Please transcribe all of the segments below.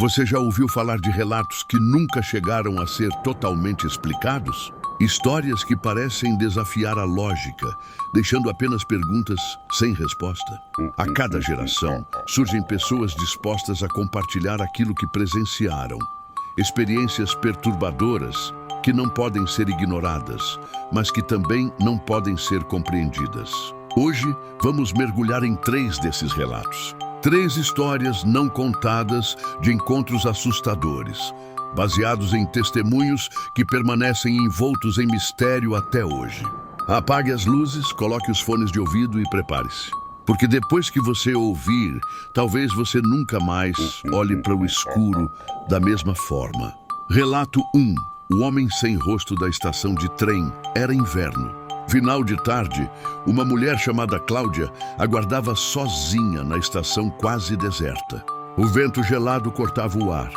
Você já ouviu falar de relatos que nunca chegaram a ser totalmente explicados? Histórias que parecem desafiar a lógica, deixando apenas perguntas sem resposta. A cada geração, surgem pessoas dispostas a compartilhar aquilo que presenciaram. Experiências perturbadoras que não podem ser ignoradas, mas que também não podem ser compreendidas. Hoje, vamos mergulhar em 3 desses relatos. 3 histórias não contadas de encontros assustadores, baseados em testemunhos que permanecem envoltos em mistério até hoje. Apague as luzes, coloque os fones de ouvido e prepare-se. Porque depois que você ouvir, talvez você nunca mais olhe para o escuro da mesma forma. Relato 1. O homem sem rosto da estação de trem. Era inverno. Final de tarde, uma mulher chamada Cláudia aguardava sozinha na estação quase deserta. O vento gelado cortava o ar,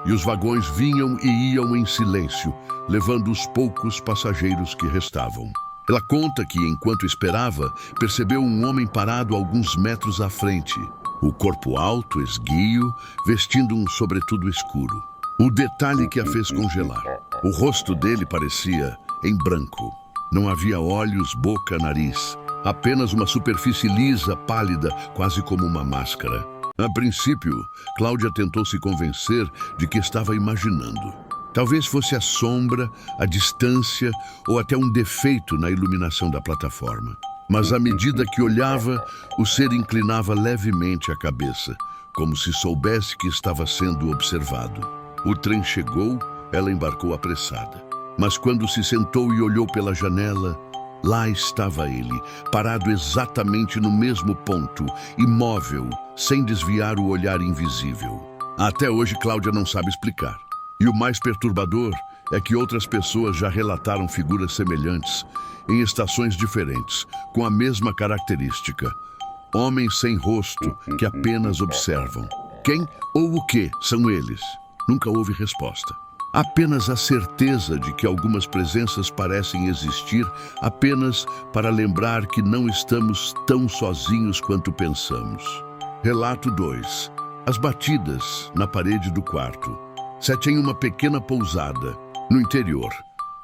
e os vagões vinham e iam em silêncio, levando os poucos passageiros que restavam. Ela conta que, enquanto esperava, percebeu um homem parado alguns metros à frente, o corpo alto, esguio, vestindo um sobretudo escuro. O detalhe que a fez congelar. O rosto dele parecia em branco. Não havia olhos, boca, nariz. Apenas uma superfície lisa, pálida, quase como uma máscara. A princípio, Cláudia tentou se convencer de que estava imaginando. Talvez fosse a sombra, a distância ou até um defeito na iluminação da plataforma. Mas à medida que olhava, o ser inclinava levemente a cabeça, como se soubesse que estava sendo observado. O trem chegou, ela embarcou apressada. Mas quando se sentou e olhou pela janela, lá estava ele, parado exatamente no mesmo ponto, imóvel, sem desviar o olhar invisível. Até hoje, Cláudia não sabe explicar. E o mais perturbador é que outras pessoas já relataram figuras semelhantes, em estações diferentes, com a mesma característica. Homens sem rosto que apenas observam. Quem ou o que são eles? Nunca houve resposta. Apenas a certeza de que algumas presenças parecem existir apenas para lembrar que não estamos tão sozinhos quanto pensamos. Relato 2. As batidas na parede do quarto. Sete em uma pequena pousada, no interior.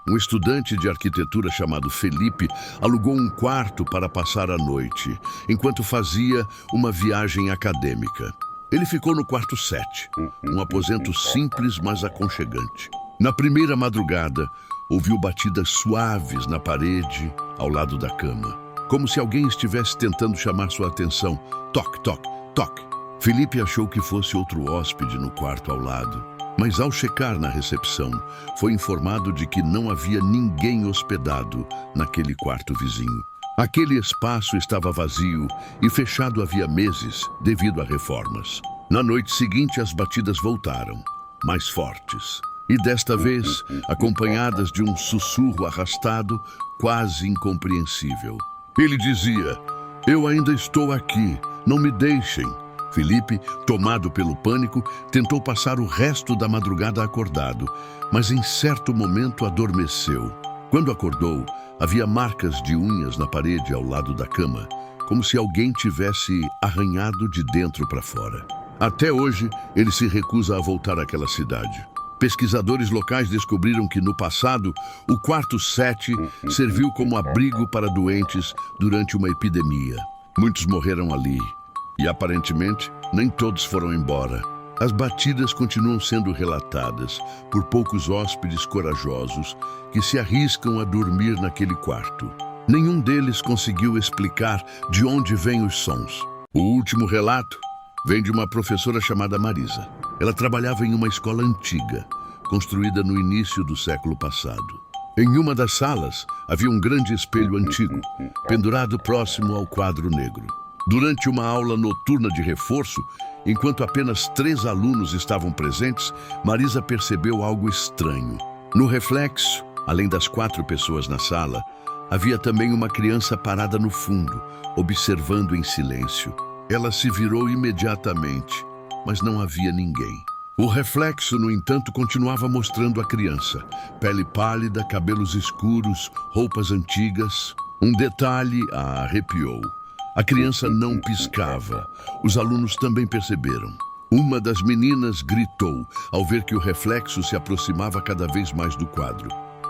Um estudante de arquitetura chamado Felipe alugou um quarto para passar a noite, enquanto fazia uma viagem acadêmica. Ele ficou no quarto 7, um aposento simples, mas aconchegante. Na primeira madrugada, ouviu batidas suaves na parede, ao lado da cama, como se alguém estivesse tentando chamar sua atenção. Toque, toque, toque. Felipe achou que fosse outro hóspede no quarto ao lado, mas ao checar na recepção, foi informado de que não havia ninguém hospedado naquele quarto vizinho. Aquele espaço estava vazio e fechado havia meses devido a reformas. Na noite seguinte, as batidas voltaram, mais fortes, e desta vez acompanhadas de um sussurro arrastado, quase incompreensível. Ele dizia: "Eu ainda estou aqui, não me deixem." Felipe, tomado pelo pânico, tentou passar o resto da madrugada acordado, mas em certo momento adormeceu. Quando acordou, havia marcas de unhas na parede ao lado da cama, como se alguém tivesse arranhado de dentro para fora. Até hoje, ele se recusa a voltar àquela cidade. Pesquisadores locais descobriram que, no passado, o quarto 7 serviu como abrigo para doentes durante uma epidemia. Muitos morreram ali, e aparentemente, nem todos foram embora. As batidas continuam sendo relatadas por poucos hóspedes corajosos que se arriscam a dormir naquele quarto. Nenhum deles conseguiu explicar de onde vêm os sons. O último relato vem de uma professora chamada Marisa. Ela trabalhava em uma escola antiga, construída no início do século passado. Em uma das salas havia um grande espelho antigo, pendurado próximo ao quadro negro. Durante uma aula noturna de reforço, enquanto apenas 3 alunos estavam presentes, Marisa percebeu algo estranho. No reflexo, além das 4 pessoas na sala, havia também uma criança parada no fundo, observando em silêncio. Ela se virou imediatamente, mas não havia ninguém. O reflexo, no entanto, continuava mostrando a criança. Pele pálida, cabelos escuros, roupas antigas. Um detalhe a arrepiou. A criança não piscava. Os alunos também perceberam. Uma das meninas gritou ao ver que o reflexo se aproximava cada vez mais do quadro,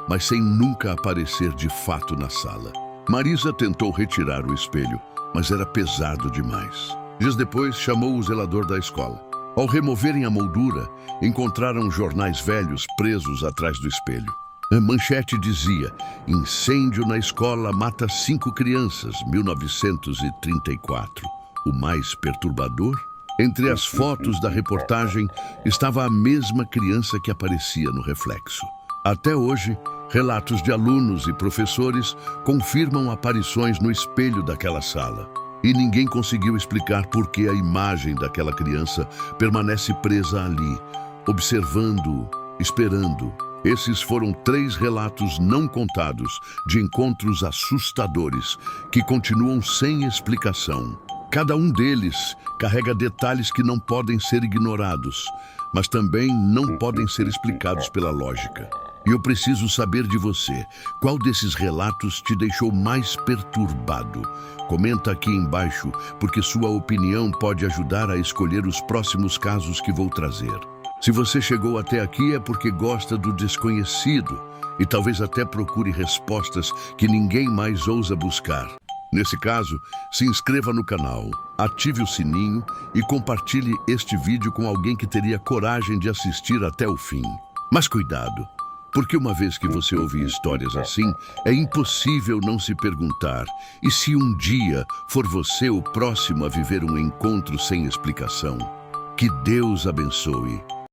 mas sem nunca aparecer de fato na sala. Marisa tentou retirar o espelho, mas era pesado demais. Dias depois, chamou o zelador da escola. Ao removerem a moldura, encontraram jornais velhos presos atrás do espelho. A manchete dizia: incêndio na escola mata 5 crianças, 1934. O mais perturbador? Entre as fotos da reportagem estava a mesma criança que aparecia no reflexo. Até hoje, relatos de alunos e professores confirmam aparições no espelho daquela sala. E ninguém conseguiu explicar por que a imagem daquela criança permanece presa ali, observando, esperando. Esses foram 3 relatos não contados de encontros assustadores que continuam sem explicação. Cada um deles carrega detalhes que não podem ser ignorados, mas também não podem ser explicados pela lógica. E eu preciso saber de você, qual desses relatos te deixou mais perturbado? Comenta aqui embaixo, porque sua opinião pode ajudar a escolher os próximos casos que vou trazer. Se você chegou até aqui é porque gosta do desconhecido e talvez até procure respostas que ninguém mais ousa buscar. Nesse caso, se inscreva no canal, ative o sininho e compartilhe este vídeo com alguém que teria coragem de assistir até o fim. Mas cuidado! Porque uma vez que você ouve histórias assim, é impossível não se perguntar: e se um dia for você o próximo a viver um encontro sem explicação? Que Deus abençoe.